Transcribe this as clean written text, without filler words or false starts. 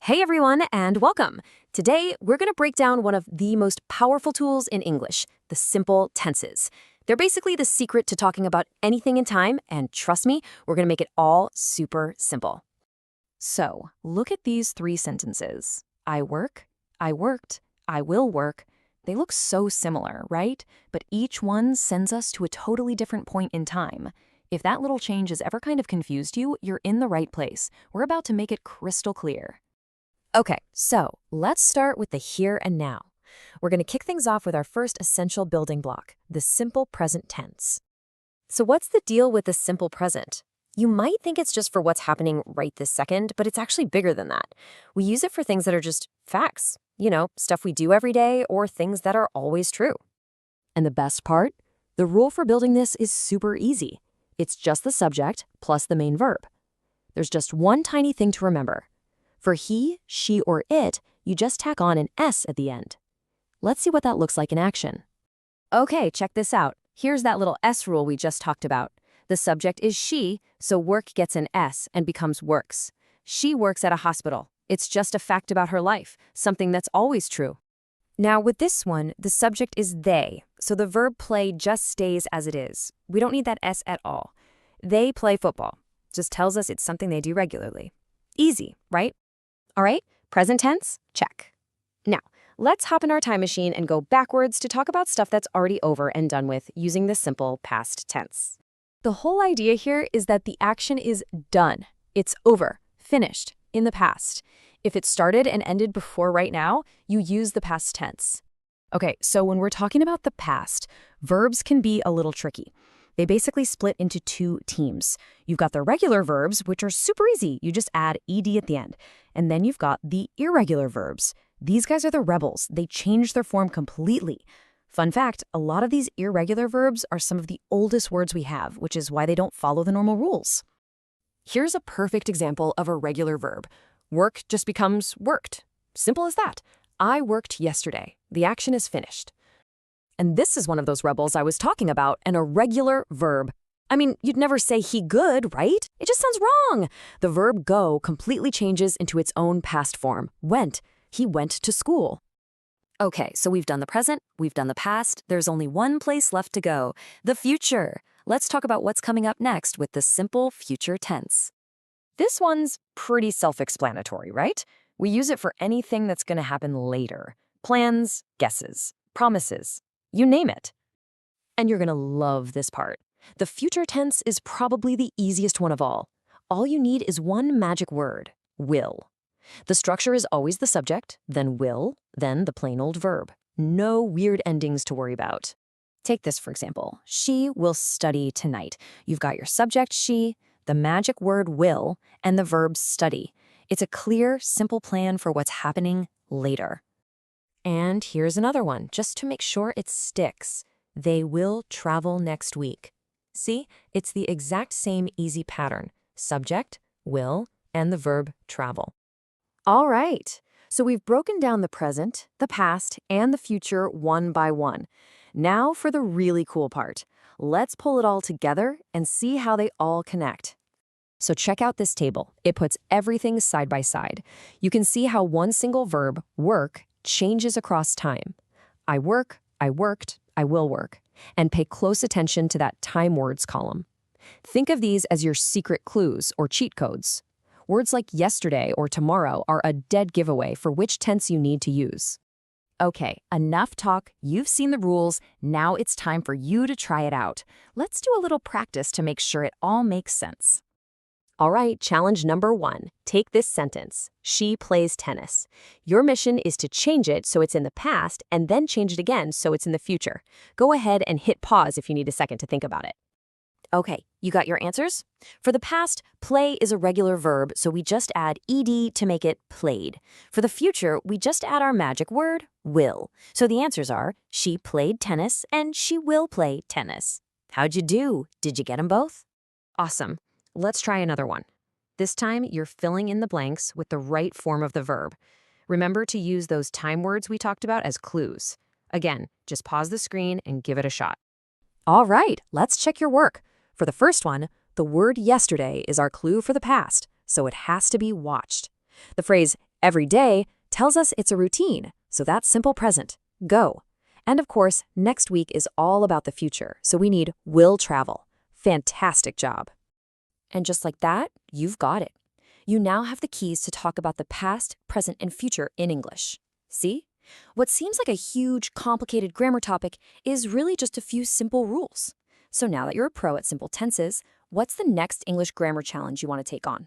Hey everyone, and welcome. Today, we're going to break down one of the most powerful tools in English, the simple tenses. They're basically the secret to talking about anything in time, and trust me, we're going to make it all super simple. So, look at these three sentences. I work, I worked, I will work. They look so similar, right? But each one sends us to a totally different point in time. If that little change has ever kind of confused you, you're in the right place. We're about to make it crystal clear. Okay, so let's start with the here and now. We're going to kick things off with our first essential building block, the simple present tense. So what's the deal with the simple present? You might think it's just for what's happening right this second, but it's actually bigger than that. We use it for things that are just facts, stuff we do every day or things that are always true. And the best part? The rule for building this is super easy. It's just the subject plus the main verb. There's just one tiny thing to remember. For he, she, or it, you just tack on an S at the end. Let's see what that looks like in action. Okay, check this out. Here's that little S rule we just talked about. The subject is she, so work gets an S and becomes works. She works at a hospital. It's just a fact about her life, something that's always true. Now with this one, the subject is they, so the verb play just stays as it is. We don't need that S at all. They play football. Just tells us it's something they do regularly. Easy, right? All right, present tense, check. Now, let's hop in our time machine and go backwards to talk about stuff that's already over and done with using the simple past tense. The whole idea here is that the action is done. It's over, finished, in the past. If it started and ended before right now, you use the past tense. Okay, so when we're talking about the past, verbs can be a little tricky. They basically split into two teams. You've got the regular verbs, which are super easy. You just add ed at the end. And then you've got the irregular verbs. These guys are the rebels. They change their form completely. Fun fact, a lot of these irregular verbs are some of the oldest words we have, which is why they don't follow the normal rules. Here's a perfect example of a regular verb. Work just becomes worked. Simple as that. I worked yesterday. The action is finished. And this is one of those rebels I was talking about, an irregular verb. I mean, you'd never say he good, right? It just sounds wrong. The verb go completely changes into its own past form. Went. He went to school. Okay, so we've done the present, we've done the past. There's only one place left to go, the future. Let's talk about what's coming up next with the simple future tense. This one's pretty self-explanatory, right? We use it for anything that's going to happen later. Plans, guesses, promises. You name it. And you're going to love this part. The future tense is probably the easiest one of all. All you need is one magic word, will. The structure is always the subject, then will, then the plain old verb. No weird endings to worry about. Take this, for example. She will study tonight. You've got your subject, she, the magic word will, and the verb study. It's a clear, simple plan for what's happening later. And here's another one, just to make sure it sticks. They will travel next week. See, it's the exact same easy pattern. Subject, will, and the verb travel. All right, so we've broken down the present, the past, and the future one by one. Now for the really cool part. Let's pull it all together and see how they all connect. So check out this table. It puts everything side by side. You can see how one single verb, work, changes across time. I work, I worked, I will work. And pay close attention to that time words column. Think of these as your secret clues or cheat codes. Words like yesterday or tomorrow are a dead giveaway for which tense you need to use. Okay, enough talk. You've seen the rules. Now it's time for you to try it out. Let's do a little practice to make sure it all makes sense. All right, challenge number 1. Take this sentence. She plays tennis. Your mission is to change it so it's in the past and then change it again so it's in the future. Go ahead and hit pause if you need a second to think about it. Okay, you got your answers? For the past, play is a regular verb, so we just add ed to make it played. For the future, we just add our magic word, will. So the answers are, she played tennis and she will play tennis. How'd you do? Did you get them both? Awesome. Let's try another one. This time, you're filling in the blanks with the right form of the verb. Remember to use those time words we talked about as clues. Again, just pause the screen and give it a shot. All right, let's check your work. For the first one, the word yesterday is our clue for the past, so it has to be watched. The phrase Every day tells us it's a routine, so that's simple present. Go. And of course, next week is all about the future, so we need will travel. Fantastic job. And just like that, you've got it. You now have the keys to talk about the past, present, and future in English. See? What seems like a huge, complicated grammar topic is really just a few simple rules. So now that you're a pro at simple tenses, what's the next English grammar challenge you want to take on?